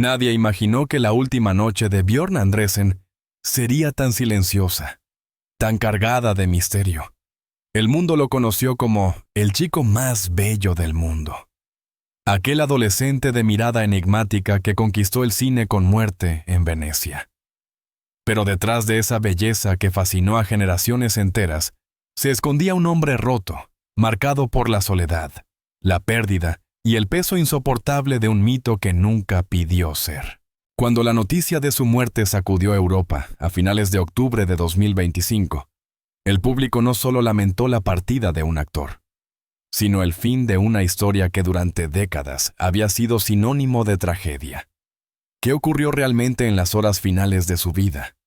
Nadie imaginó que la última noche de Björn Andresen sería tan silenciosa, tan cargada de misterio. El mundo lo conoció como el chico más bello del mundo. Aquel adolescente de mirada enigmática que conquistó el cine con Muerte en Venecia. Pero detrás de esa belleza que fascinó a generaciones enteras, se escondía un hombre roto, marcado por la soledad, la pérdida y el peso insoportable de un mito que nunca pidió ser. Cuando la noticia de su muerte sacudió Europa a finales de octubre de 2025, el público no solo lamentó la partida de un actor, sino el fin de una historia que durante décadas había sido sinónimo de tragedia. ¿Qué ocurrió realmente en las horas finales de su vida?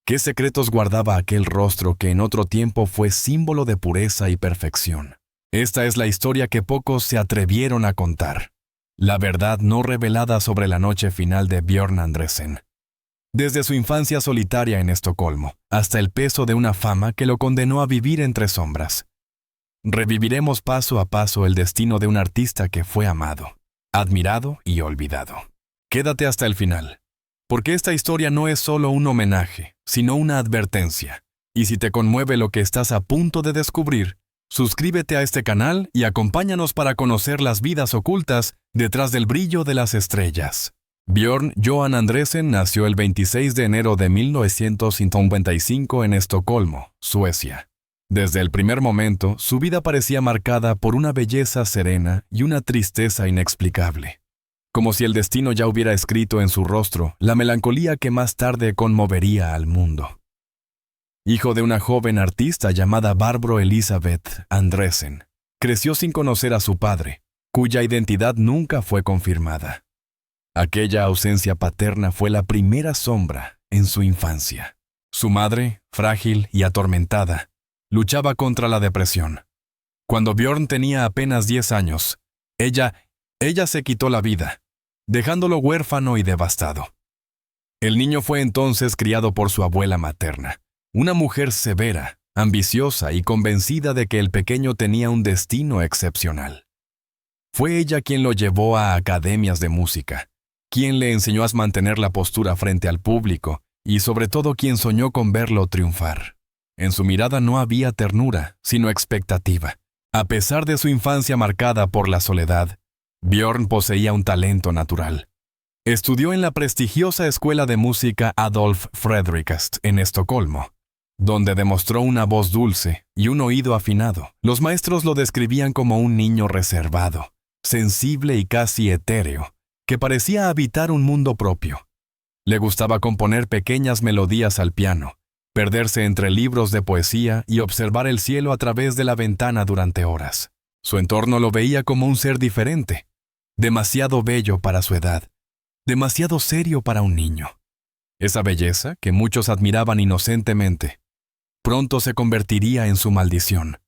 ¿Qué secretos guardaba aquel rostro que en otro tiempo fue símbolo de pureza y perfección? Esta es la historia que pocos se atrevieron a contar. La verdad no revelada sobre la noche final de Björn Andresen. Desde su infancia solitaria en Estocolmo, hasta el peso de una fama que lo condenó a vivir entre sombras. Reviviremos paso a paso el destino de un artista que fue amado, admirado y olvidado. Quédate hasta el final, porque esta historia no es solo un homenaje, sino una advertencia. Y si te conmueve lo que estás a punto de descubrir, suscríbete a este canal y acompáñanos para conocer las vidas ocultas detrás del brillo de las estrellas. Björn Johan Andresen nació el 26 de enero de 1955 en Estocolmo, Suecia. Desde el primer momento, su vida parecía marcada por una belleza serena y una tristeza inexplicable. Como si el destino ya hubiera escrito en su rostro la melancolía que más tarde conmovería al mundo. Hijo de una joven artista llamada Barbro Elisabeth Andresen, creció sin conocer a su padre, cuya identidad nunca fue confirmada. Aquella ausencia paterna fue la primera sombra en su infancia. Su madre, frágil y atormentada, luchaba contra la depresión. Cuando Björn tenía apenas 10 años, ella se quitó la vida, dejándolo huérfano y devastado. El niño fue entonces criado por su abuela materna, una mujer severa, ambiciosa y convencida de que el pequeño tenía un destino excepcional. Fue ella quien lo llevó a academias de música, quien le enseñó a mantener la postura frente al público y sobre todo quien soñó con verlo triunfar. En su mirada no había ternura, sino expectativa. A pesar de su infancia marcada por la soledad, Björn poseía un talento natural. Estudió en la prestigiosa escuela de música Adolf Fredriksson en Estocolmo, donde demostró una voz dulce y un oído afinado. Los maestros lo describían como un niño reservado, sensible y casi etéreo, que parecía habitar un mundo propio. Le gustaba componer pequeñas melodías al piano, perderse entre libros de poesía y observar el cielo a través de la ventana durante horas. Su entorno lo veía como un ser diferente, demasiado bello para su edad, demasiado serio para un niño. Esa belleza, que muchos admiraban inocentemente, pronto se convertiría en su maldición.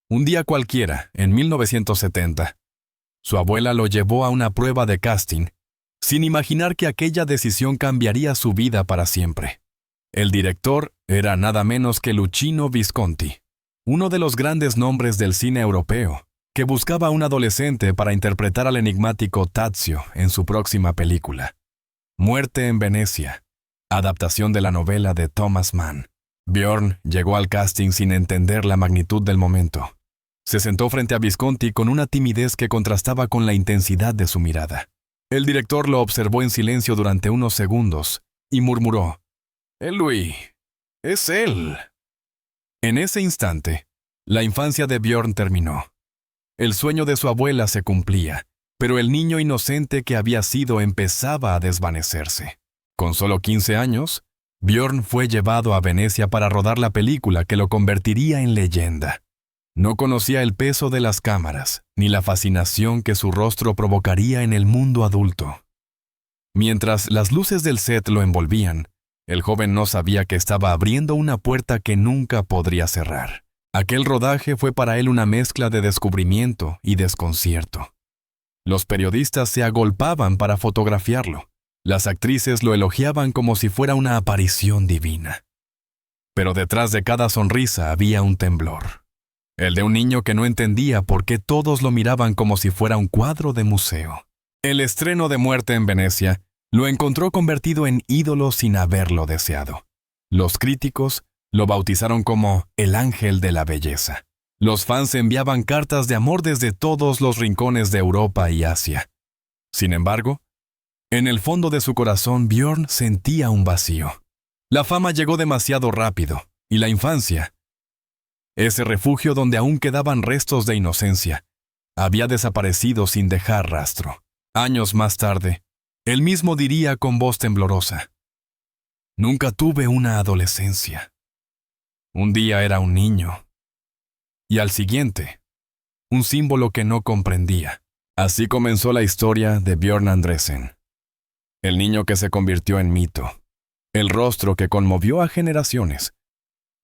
Un día cualquiera, en 1970, su abuela lo llevó a una prueba de casting, sin imaginar que aquella decisión cambiaría su vida para siempre. El director era nada menos que Luchino Visconti, uno de los grandes nombres del cine europeo, que buscaba a un adolescente para interpretar al enigmático Tadzio en su próxima película. Muerte en Venecia, adaptación de la novela de Thomas Mann. Björn llegó al casting sin entender la magnitud del momento. Se sentó frente a Visconti con una timidez que contrastaba con la intensidad de su mirada. El director lo observó en silencio durante unos segundos y murmuró: «Louis, es él». En ese instante, la infancia de Björn terminó. El sueño de su abuela se cumplía, pero el niño inocente que había sido empezaba a desvanecerse. Con solo 15 años, Björn fue llevado a Venecia para rodar la película que lo convertiría en leyenda. No conocía el peso de las cámaras, ni la fascinación que su rostro provocaría en el mundo adulto. Mientras las luces del set lo envolvían, el joven no sabía que estaba abriendo una puerta que nunca podría cerrar. Aquel rodaje fue para él una mezcla de descubrimiento y desconcierto. Los periodistas se agolpaban para fotografiarlo. Las actrices lo elogiaban como si fuera una aparición divina. Pero detrás de cada sonrisa había un temblor. El de un niño que no entendía por qué todos lo miraban como si fuera un cuadro de museo. El estreno de Muerte en Venecia Lo encontró convertido en ídolo sin haberlo deseado. Los críticos lo bautizaron como el ángel de la belleza. Los fans enviaban cartas de amor desde todos los rincones de Europa y Asia. Sin embargo, en el fondo de su corazón, Björn sentía un vacío. La fama llegó demasiado rápido, y la infancia, ese refugio donde aún quedaban restos de inocencia, había desaparecido sin dejar rastro. Años más tarde, él mismo diría con voz temblorosa: «Nunca tuve una adolescencia. Un día era un niño, y al siguiente, un símbolo que no comprendía». Así comenzó la historia de Björn Andresen, el niño que se convirtió en mito, el rostro que conmovió a generaciones,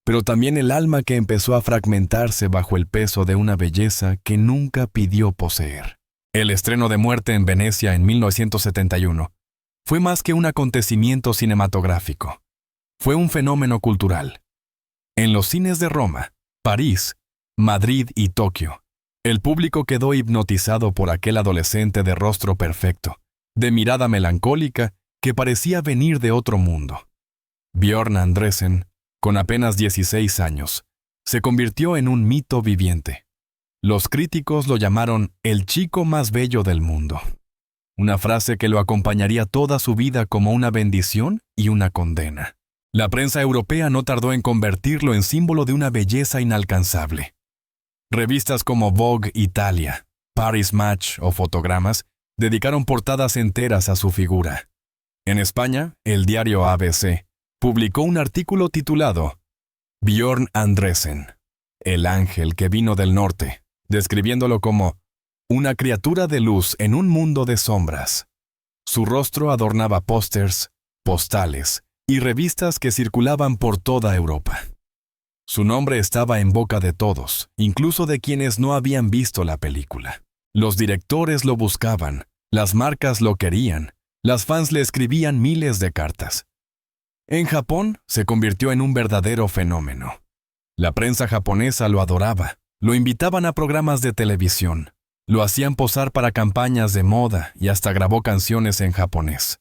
pero también el alma que empezó a fragmentarse bajo el peso de una belleza que nunca pidió poseer. El estreno de Muerte en Venecia en 1971 fue más que un acontecimiento cinematográfico. Fue un fenómeno cultural. En los cines de Roma, París, Madrid y Tokio, el público quedó hipnotizado por aquel adolescente de rostro perfecto, de mirada melancólica que parecía venir de otro mundo. Björn Andresen, con apenas 16 años, se convirtió en un mito viviente. Los críticos lo llamaron el chico más bello del mundo, una frase que lo acompañaría toda su vida como una bendición y una condena. La prensa europea no tardó en convertirlo en símbolo de una belleza inalcanzable. Revistas como Vogue Italia, Paris Match o Fotogramas dedicaron portadas enteras a su figura. En España, el diario ABC publicó un artículo titulado Björn Andresen, el ángel que vino del norte, describiéndolo como una criatura de luz en un mundo de sombras. Su rostro adornaba pósters, postales y revistas que circulaban por toda Europa. Su nombre estaba en boca de todos, incluso de quienes no habían visto la película. Los directores lo buscaban, las marcas lo querían, las fans le escribían miles de cartas. En Japón se convirtió en un verdadero fenómeno. La prensa japonesa lo adoraba, lo invitaban a programas de televisión, lo hacían posar para campañas de moda y hasta grabó canciones en japonés.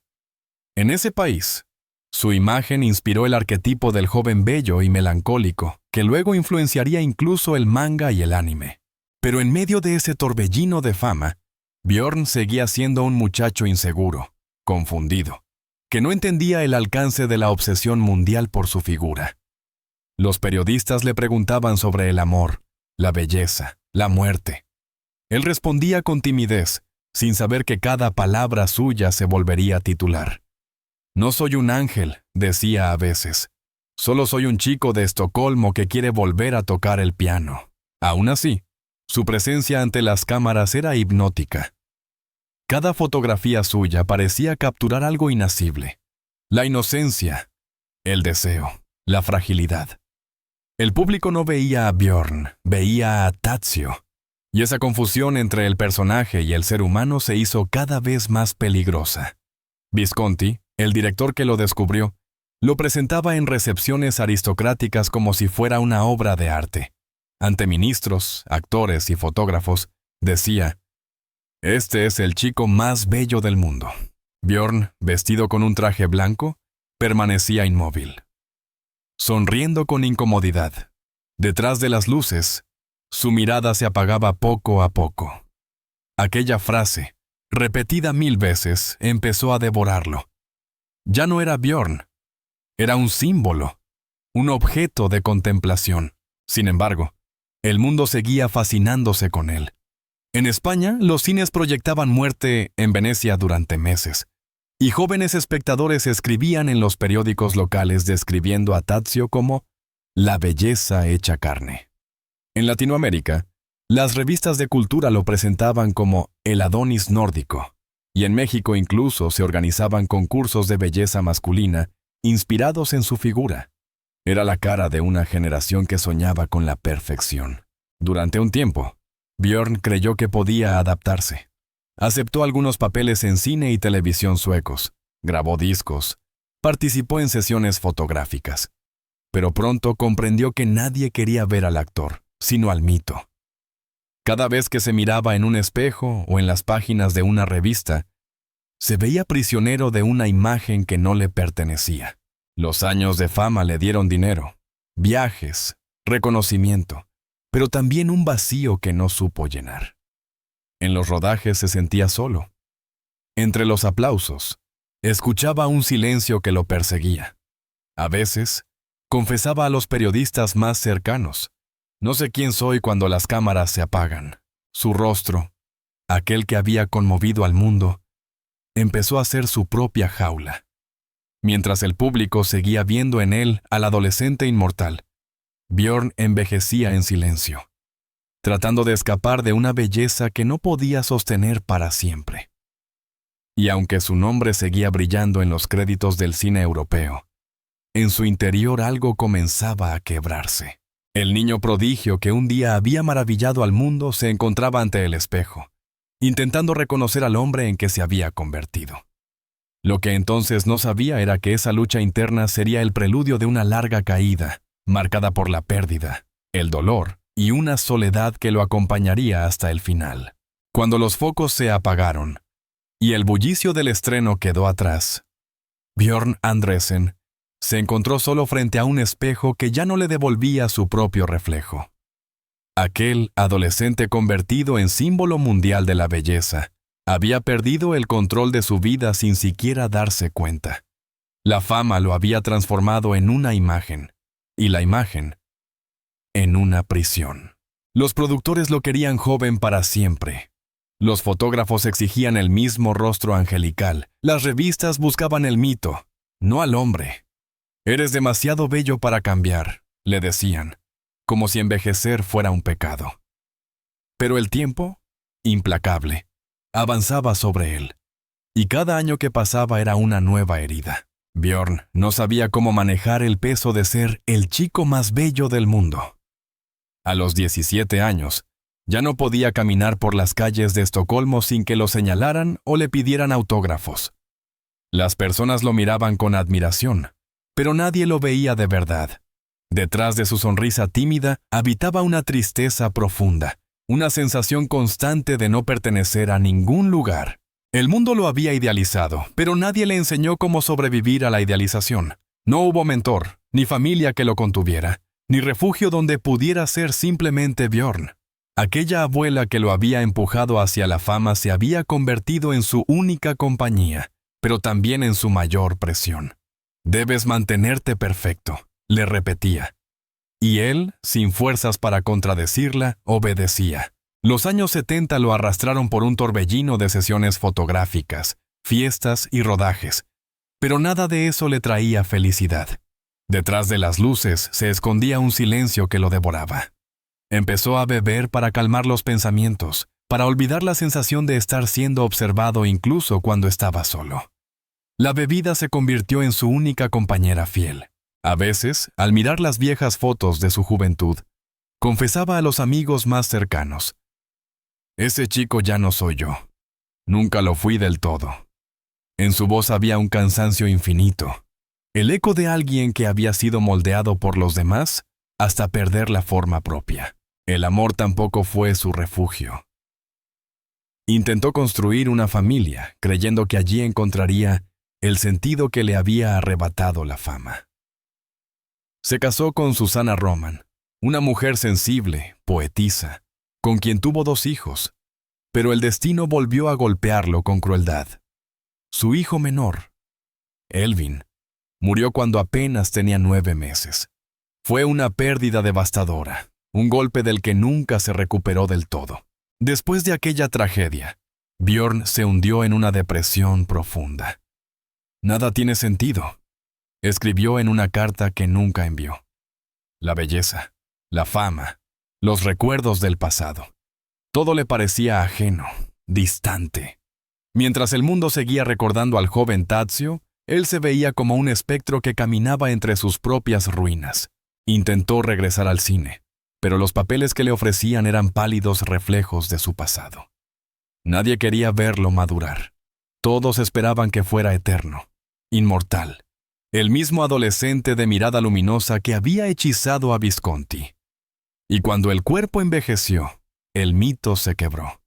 En ese país, su imagen inspiró el arquetipo del joven bello y melancólico, que luego influenciaría incluso el manga y el anime. Pero en medio de ese torbellino de fama, Björn seguía siendo un muchacho inseguro, confundido, que no entendía el alcance de la obsesión mundial por su figura. Los periodistas le preguntaban sobre el amor, la belleza, la muerte. Él respondía con timidez, sin saber que cada palabra suya se volvería titular. «No soy un ángel», decía a veces. «Solo soy un chico de Estocolmo que quiere volver a tocar el piano». Aún así, su presencia ante las cámaras era hipnótica. Cada fotografía suya parecía capturar algo inacible. La inocencia, el deseo, la fragilidad. El público no veía a Björn, veía a Tadzio. Y esa confusión entre el personaje y el ser humano se hizo cada vez más peligrosa. Visconti, el director que lo descubrió, lo presentaba en recepciones aristocráticas como si fuera una obra de arte. Ante ministros, actores y fotógrafos, decía: «Este es el chico más bello del mundo». Björn, vestido con un traje blanco, permanecía inmóvil, sonriendo con incomodidad. Detrás de las luces, su mirada se apagaba poco a poco. Aquella frase, repetida 1000 veces, empezó a devorarlo. Ya no era Björn, era un símbolo, un objeto de contemplación. Sin embargo, el mundo seguía fascinándose con él. En España, los cines proyectaban Muerte en Venecia durante meses, y jóvenes espectadores escribían en los periódicos locales describiendo a Tadzio como la belleza hecha carne. En Latinoamérica, las revistas de cultura lo presentaban como el Adonis nórdico, y en México incluso se organizaban concursos de belleza masculina inspirados en su figura. Era la cara de una generación que soñaba con la perfección. Durante un tiempo, Björn creyó que podía adaptarse. Aceptó algunos papeles en cine y televisión suecos, grabó discos, participó en sesiones fotográficas. Pero pronto comprendió que nadie quería ver al actor, sino al mito. Cada vez que se miraba en un espejo o en las páginas de una revista, se veía prisionero de una imagen que no le pertenecía. Los años de fama le dieron dinero, viajes, reconocimiento, pero también un vacío que no supo llenar. En los rodajes se sentía solo. Entre los aplausos, escuchaba un silencio que lo perseguía. A veces, confesaba a los periodistas más cercanos: no sé quién soy cuando las cámaras se apagan. Su rostro, aquel que había conmovido al mundo, empezó a ser su propia jaula. Mientras el público seguía viendo en él al adolescente inmortal, Björn envejecía en silencio, tratando de escapar de una belleza que no podía sostener para siempre. Y aunque su nombre seguía brillando en los créditos del cine europeo, en su interior algo comenzaba a quebrarse. El niño prodigio que un día había maravillado al mundo se encontraba ante el espejo, intentando reconocer al hombre en que se había convertido. Lo que entonces no sabía era que esa lucha interna sería el preludio de una larga caída, marcada por la pérdida, el dolor y una soledad que lo acompañaría hasta el final. Cuando los focos se apagaron y el bullicio del estreno quedó atrás, Björn Andresen se encontró solo frente a un espejo que ya no le devolvía su propio reflejo. Aquel adolescente convertido en símbolo mundial de la belleza había perdido el control de su vida sin siquiera darse cuenta. La fama lo había transformado en una imagen, y la imagen en una prisión. Los productores lo querían joven para siempre. Los fotógrafos exigían el mismo rostro angelical. Las revistas buscaban el mito, no al hombre. «Eres demasiado bello para cambiar», le decían, como si envejecer fuera un pecado. Pero el tiempo, implacable, avanzaba sobre él, y cada año que pasaba era una nueva herida. Björn no sabía cómo manejar el peso de ser el chico más bello del mundo. A los 17 años, ya no podía caminar por las calles de Estocolmo sin que lo señalaran o le pidieran autógrafos. Las personas lo miraban con admiración, pero nadie lo veía de verdad. Detrás de su sonrisa tímida habitaba una tristeza profunda, una sensación constante de no pertenecer a ningún lugar. El mundo lo había idealizado, pero nadie le enseñó cómo sobrevivir a la idealización. No hubo mentor, ni familia que lo contuviera, ni refugio donde pudiera ser simplemente Björn. Aquella abuela que lo había empujado hacia la fama se había convertido en su única compañía, pero también en su mayor presión. «Debes mantenerte perfecto», le repetía. Y él, sin fuerzas para contradecirla, obedecía. Los años 70 lo arrastraron por un torbellino de sesiones fotográficas, fiestas y rodajes, pero nada de eso le traía felicidad. Detrás de las luces se escondía un silencio que lo devoraba. Empezó a beber para calmar los pensamientos, para olvidar la sensación de estar siendo observado incluso cuando estaba solo. La bebida se convirtió en su única compañera fiel. A veces, al mirar las viejas fotos de su juventud, confesaba a los amigos más cercanos: «Ese chico ya no soy yo. Nunca lo fui del todo». En su voz había un cansancio infinito, el eco de alguien que había sido moldeado por los demás hasta perder la forma propia. El amor tampoco fue su refugio. Intentó construir una familia, creyendo que allí encontraría el sentido que le había arrebatado la fama. Se casó con Susanna Roman, una mujer sensible, poetisa, con quien tuvo 2 hijos, pero el destino volvió a golpearlo con crueldad. Su hijo menor, Elvin, murió cuando apenas tenía 9 meses. Fue una pérdida devastadora, un golpe del que nunca se recuperó del todo. Después de aquella tragedia, Björn se hundió en una depresión profunda. «Nada tiene sentido», escribió en una carta que nunca envió. La belleza, la fama, los recuerdos del pasado. Todo le parecía ajeno, distante. Mientras el mundo seguía recordando al joven Tadzio, él se veía como un espectro que caminaba entre sus propias ruinas. Intentó regresar al cine, pero los papeles que le ofrecían eran pálidos reflejos de su pasado. Nadie quería verlo madurar. Todos esperaban que fuera eterno, inmortal, el mismo adolescente de mirada luminosa que había hechizado a Visconti. Y cuando el cuerpo envejeció, el mito se quebró.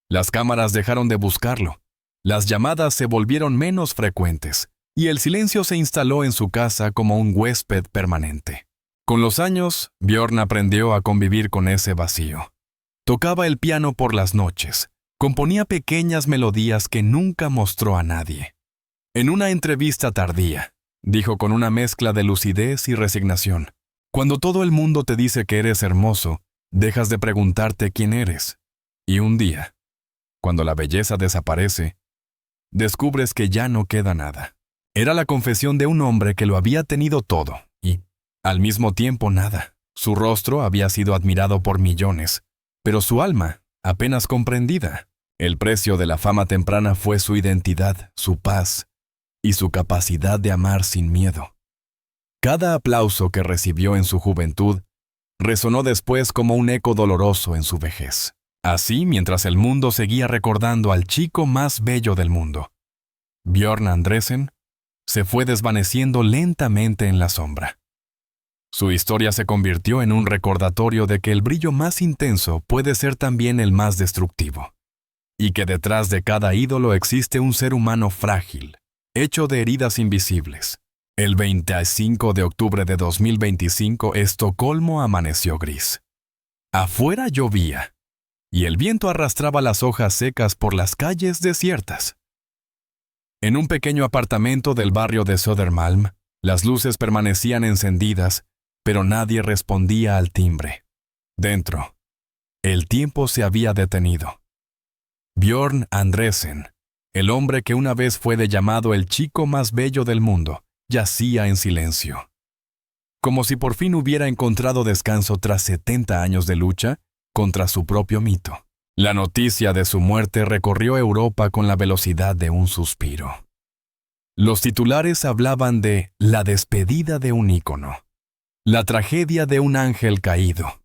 Las cámaras dejaron de buscarlo, Las llamadas se volvieron menos frecuentes, y el silencio se instaló en su casa como un huésped permanente. Con los años, Björn aprendió a convivir con ese vacío. Tocaba el piano por las noches, componía pequeñas melodías que nunca mostró a nadie. En una entrevista tardía, dijo con una mezcla de lucidez y resignación: cuando todo el mundo te dice que eres hermoso, dejas de preguntarte quién eres. Y un día, cuando la belleza desaparece, descubres que ya no queda nada. Era la confesión de un hombre que lo había tenido todo y, al mismo tiempo, nada. Su rostro había sido admirado por millones, pero su alma, apenas comprendida. El precio de la fama temprana fue su identidad, su paz y su capacidad de amar sin miedo. Cada aplauso que recibió en su juventud resonó después como un eco doloroso en su vejez. Así, mientras el mundo seguía recordando al chico más bello del mundo, Björn Andresen se fue desvaneciendo lentamente en la sombra. Su historia se convirtió en un recordatorio de que el brillo más intenso puede ser también el más destructivo, y que detrás de cada ídolo existe un ser humano frágil, hecho de heridas invisibles. El 25 de octubre de 2025, Estocolmo amaneció gris. Afuera llovía, y el viento arrastraba las hojas secas por las calles desiertas. En un pequeño apartamento del barrio de Södermalm, las luces permanecían encendidas, pero nadie respondía al timbre. Dentro, el tiempo se había detenido. Björn Andresen, el hombre que una vez fue llamado el chico más bello del mundo, yacía en silencio. Como si por fin hubiera encontrado descanso tras 70 años de lucha contra su propio mito. La noticia de su muerte recorrió Europa con la velocidad de un suspiro. Los titulares hablaban de la despedida de un ícono, la tragedia de un ángel caído,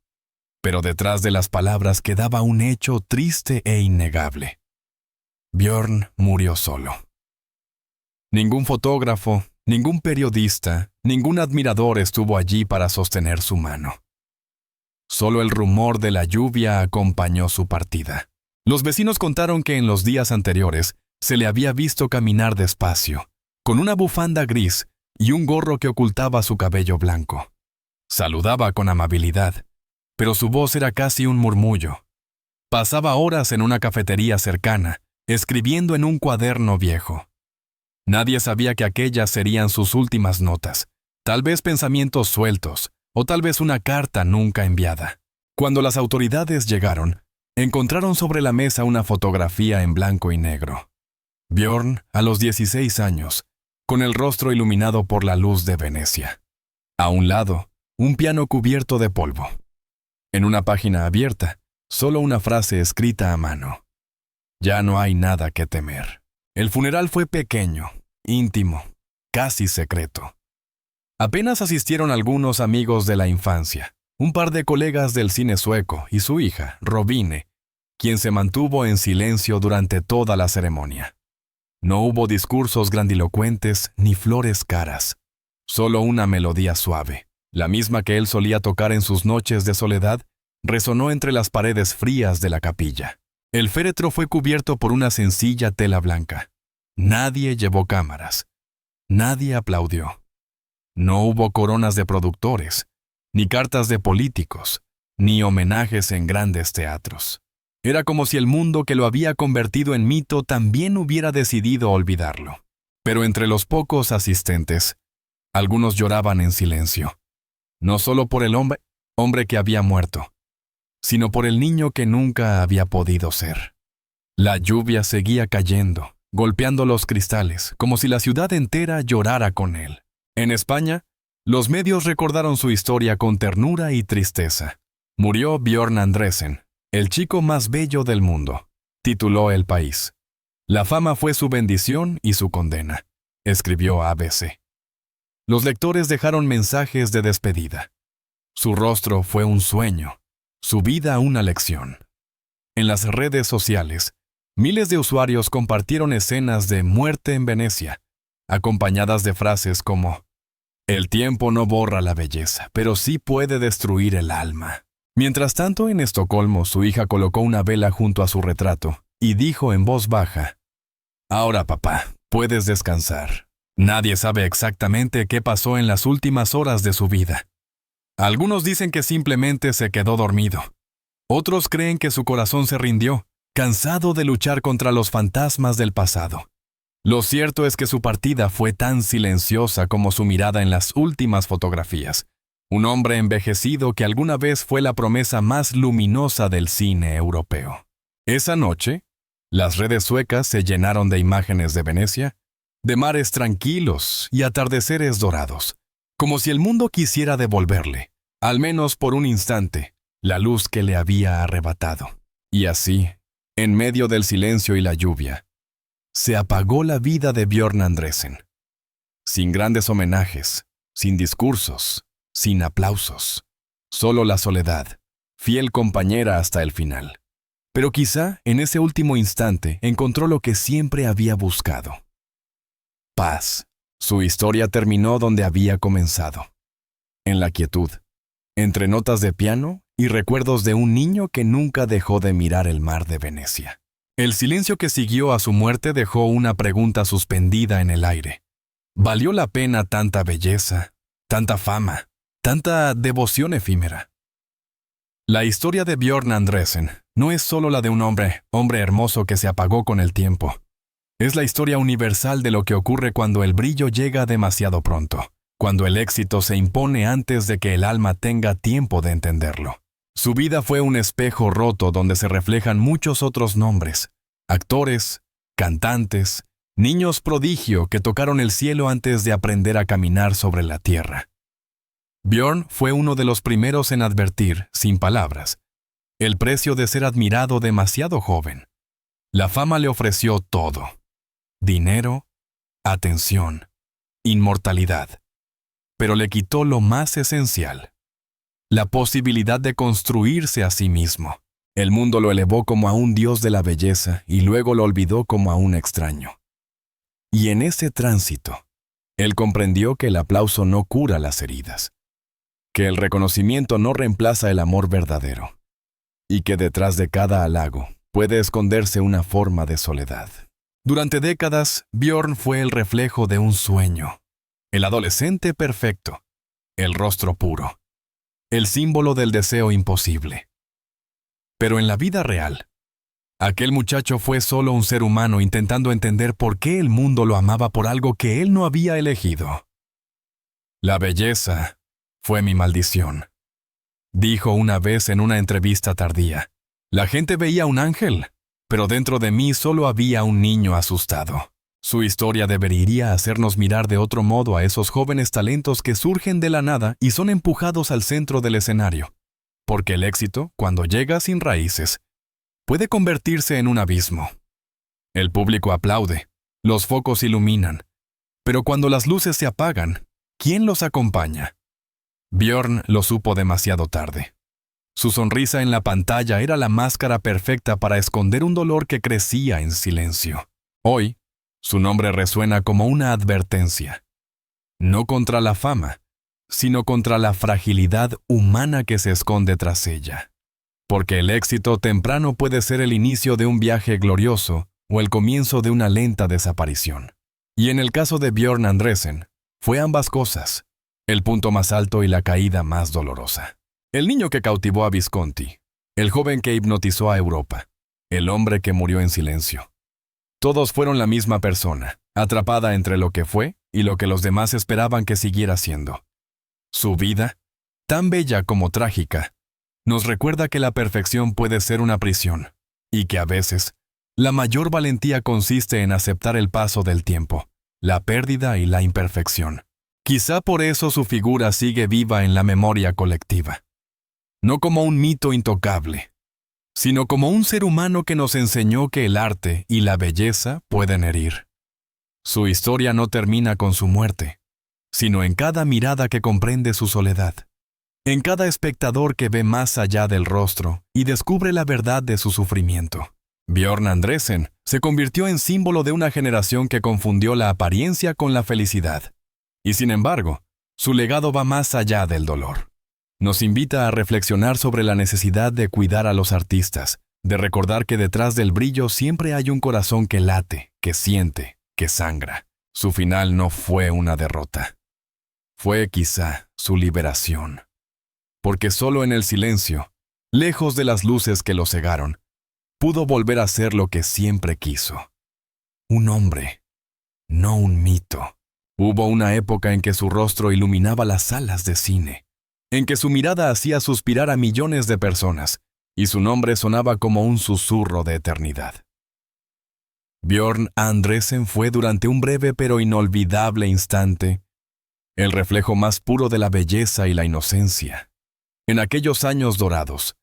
pero detrás de las palabras quedaba un hecho triste e innegable. Björn murió solo. Ningún fotógrafo, ningún periodista, ningún admirador estuvo allí para sostener su mano. Solo el rumor de la lluvia acompañó su partida. Los vecinos contaron que en los días anteriores se le había visto caminar despacio, con una bufanda gris y un gorro que ocultaba su cabello blanco. Saludaba con amabilidad, pero su voz era casi un murmullo. Pasaba horas en una cafetería cercana, escribiendo en un cuaderno viejo. Nadie sabía que aquellas serían sus últimas notas, tal vez pensamientos sueltos, o tal vez una carta nunca enviada. Cuando las autoridades llegaron, encontraron sobre la mesa una fotografía en blanco y negro. Björn, a los 16 años, con el rostro iluminado por la luz de Venecia. A un lado, un piano cubierto de polvo. En una página abierta, solo una frase escrita a mano: ya no hay nada que temer. El funeral fue pequeño, íntimo, casi secreto. Apenas asistieron algunos amigos de la infancia, un par de colegas del cine sueco y su hija, Robine, quien se mantuvo en silencio durante toda la ceremonia. No hubo discursos grandilocuentes ni flores caras, solo una melodía suave, la misma que él solía tocar en sus noches de soledad, resonó entre las paredes frías de la capilla. El féretro fue cubierto por una sencilla tela blanca. Nadie llevó cámaras. Nadie aplaudió. No hubo coronas de productores, ni cartas de políticos, ni homenajes en grandes teatros. Era como si el mundo que lo había convertido en mito también hubiera decidido olvidarlo. Pero entre los pocos asistentes, algunos lloraban en silencio. No solo por el hombre que había muerto, sino por el niño que nunca había podido ser. La lluvia seguía cayendo, golpeando los cristales, como si la ciudad entera llorara con él. En España, los medios recordaron su historia con ternura y tristeza. Murió Björn Andresen, el chico más bello del mundo, tituló El País. La fama fue su bendición y su condena, escribió ABC. Los lectores dejaron mensajes de despedida. Su rostro fue un sueño, su vida una lección. En las redes sociales, miles de usuarios compartieron escenas de muerte en Venecia, acompañadas de frases como: el tiempo no borra la belleza, pero sí puede destruir el alma. Mientras tanto, en Estocolmo, su hija colocó una vela junto a su retrato y dijo en voz baja: Ahora, papá, puedes descansar. Nadie sabe exactamente qué pasó en las últimas horas de su vida. Algunos dicen que simplemente se quedó dormido. Otros creen que su corazón se rindió, cansado de luchar contra los fantasmas del pasado. Lo cierto es que su partida fue tan silenciosa como su mirada en las últimas fotografías. Un hombre envejecido que alguna vez fue la promesa más luminosa del cine europeo. Esa noche, las redes suecas se llenaron de imágenes de Venecia, de mares tranquilos y atardeceres dorados, como si el mundo quisiera devolverle, al menos por un instante, la luz que le había arrebatado. Y así, en medio del silencio y la lluvia, se apagó la vida de Björn Andresen. Sin grandes homenajes, sin discursos, sin aplausos. Solo la soledad, fiel compañera hasta el final. Pero quizá en ese último instante encontró lo que siempre había buscado. Paz. Su historia terminó donde había comenzado. En la quietud, entre notas de piano y recuerdos de un niño que nunca dejó de mirar el mar de Venecia. El silencio que siguió a su muerte dejó una pregunta suspendida en el aire. ¿Valió la pena tanta belleza, tanta fama, tanta devoción efímera? La historia de Björn Andresen no es solo la de un hombre hermoso que se apagó con el tiempo. Es la historia universal de lo que ocurre cuando el brillo llega demasiado pronto, cuando el éxito se impone antes de que el alma tenga tiempo de entenderlo. Su vida fue un espejo roto donde se reflejan muchos otros nombres, actores, cantantes, niños prodigio que tocaron el cielo antes de aprender a caminar sobre la tierra. Björn fue uno de los primeros en advertir, sin palabras, el precio de ser admirado demasiado joven. La fama le ofreció todo: dinero, atención, inmortalidad. Pero le quitó lo más esencial: la posibilidad de construirse a sí mismo. El mundo lo elevó como a un dios de la belleza y luego lo olvidó como a un extraño. Y en ese tránsito, él comprendió que el aplauso no cura las heridas, que el reconocimiento no reemplaza el amor verdadero, y que detrás de cada halago puede esconderse una forma de soledad. Durante décadas, Björn fue el reflejo de un sueño, el adolescente perfecto, el rostro puro, el símbolo del deseo imposible. Pero en la vida real, aquel muchacho fue solo un ser humano intentando entender por qué el mundo lo amaba por algo que él no había elegido. La belleza fue mi maldición, dijo una vez en una entrevista tardía. La gente veía un ángel, pero dentro de mí solo había un niño asustado. Su historia debería hacernos mirar de otro modo a esos jóvenes talentos que surgen de la nada y son empujados al centro del escenario. Porque el éxito, cuando llega sin raíces, puede convertirse en un abismo. El público aplaude, los focos iluminan, pero cuando las luces se apagan, ¿quién los acompaña? Björn lo supo demasiado tarde. Su sonrisa en la pantalla era la máscara perfecta para esconder un dolor que crecía en silencio. Hoy, su nombre resuena como una advertencia. No contra la fama, sino contra la fragilidad humana que se esconde tras ella. Porque el éxito temprano puede ser el inicio de un viaje glorioso o el comienzo de una lenta desaparición. Y en el caso de Björn Andresen, fue ambas cosas, el punto más alto y la caída más dolorosa. El niño que cautivó a Visconti, el joven que hipnotizó a Europa, el hombre que murió en silencio. Todos fueron la misma persona, atrapada entre lo que fue y lo que los demás esperaban que siguiera siendo. Su vida, tan bella como trágica, nos recuerda que la perfección puede ser una prisión, y que a veces, la mayor valentía consiste en aceptar el paso del tiempo, la pérdida y la imperfección. Quizá por eso su figura sigue viva en la memoria colectiva. No como un mito intocable, sino como un ser humano que nos enseñó que el arte y la belleza pueden herir. Su historia no termina con su muerte, sino en cada mirada que comprende su soledad, en cada espectador que ve más allá del rostro y descubre la verdad de su sufrimiento. Björn Andresen se convirtió en símbolo de una generación que confundió la apariencia con la felicidad. Y sin embargo, su legado va más allá del dolor. Nos invita a reflexionar sobre la necesidad de cuidar a los artistas, de recordar que detrás del brillo siempre hay un corazón que late, que siente, que sangra. Su final no fue una derrota. Fue quizá su liberación. Porque solo en el silencio, lejos de las luces que lo cegaron, pudo volver a ser lo que siempre quiso. Un hombre, no un mito. Hubo una época en que su rostro iluminaba las salas de cine, en que su mirada hacía suspirar a millones de personas, y su nombre sonaba como un susurro de eternidad. Björn Andresen fue durante un breve pero inolvidable instante el reflejo más puro de la belleza y la inocencia. En aquellos años dorados,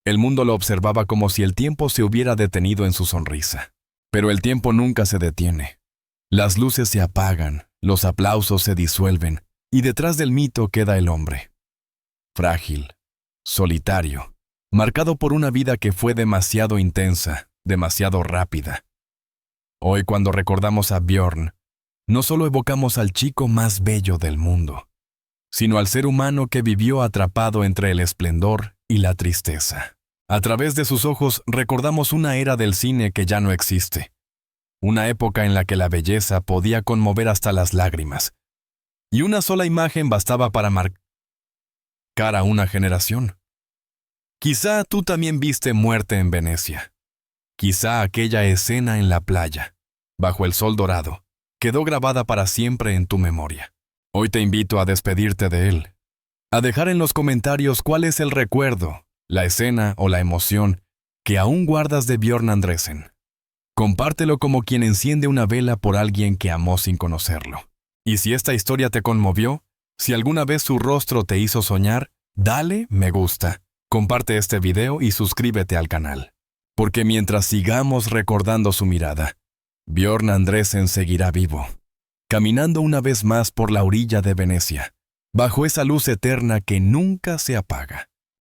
el mundo lo observaba como si el tiempo se hubiera detenido en su sonrisa. Pero el tiempo nunca se detiene. Las luces se apagan, los aplausos se disuelven, y detrás del mito queda el hombre. Frágil, solitario, marcado por una vida que fue demasiado intensa, demasiado rápida. Hoy, cuando recordamos a Björn, no solo evocamos al chico más bello del mundo, sino al ser humano que vivió atrapado entre el esplendor y la tristeza. A través de sus ojos recordamos una era del cine que ya no existe, una época en la que la belleza podía conmover hasta las lágrimas, y una sola imagen bastaba para marcar a una generación. Quizá tú también viste Muerte en Venecia. Quizá aquella escena en la playa, bajo el sol dorado, quedó grabada para siempre en tu memoria. Hoy te invito a despedirte de él, a dejar en los comentarios cuál es el recuerdo, la escena o la emoción que aún guardas de Björn Andresen. Compártelo como quien enciende una vela por alguien que amó sin conocerlo. Y si esta historia te conmovió, si alguna vez su rostro te hizo soñar, dale me gusta, comparte este video y suscríbete al canal. Porque mientras sigamos recordando su mirada, Björn Andresen seguirá vivo, caminando una vez más por la orilla de Venecia, bajo esa luz eterna que nunca se apaga.